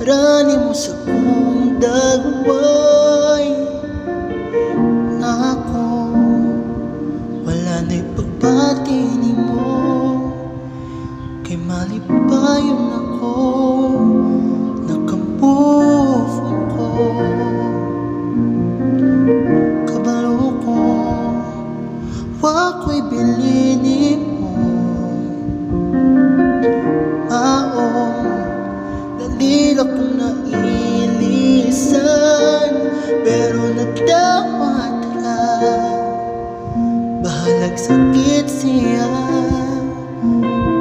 Rani mo sa kong dagway na ako, wala na'y pagbati ni mo. Kay malipayon ako, nakamove ko. Kabalo ko, wako'y bilinin mo. Dali akong nailisan, pero nagdawat ka. Bahalag sakit siya,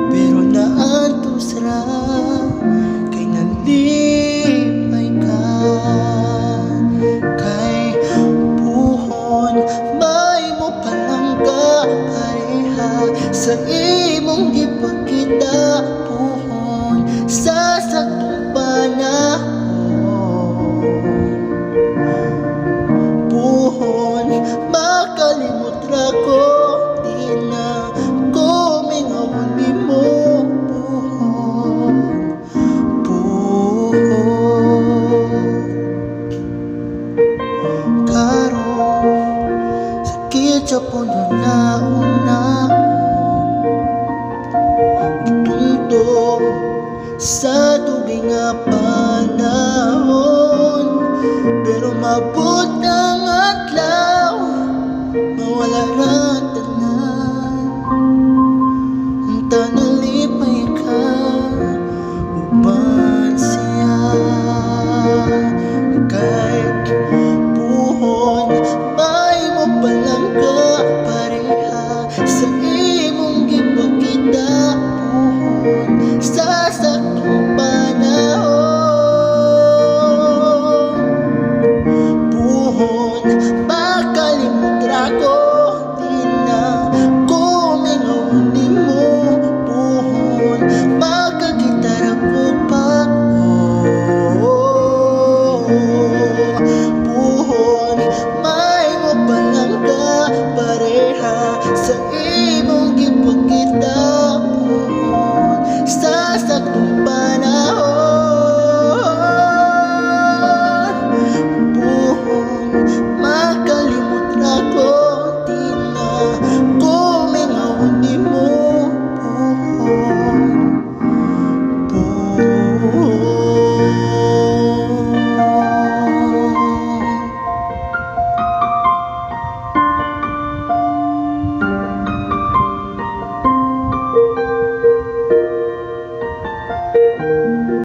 pero naantos ra. Kay nalipay ka, kay puhon may mo palang kapareha. Sa imong gipakita puhon sa sakong panahon. Puhon makalimot ra ko, di na ko mingawon nimo. Puhon, puhon karon sakit sa puno na una itungtong sa tubig nga panahon. Pero mabot ang adlaw, mawala ra tanan. Unta nalipay ka, uban siya. Kahit puhon may mo palang kapareha. Sa imong gipakita puhon sa sakong panahon. Puhon makalimot ra ko, di na ko mingawon nimo. Puhon makakita ra ko pag-o. Puhon may mo palang kapareha.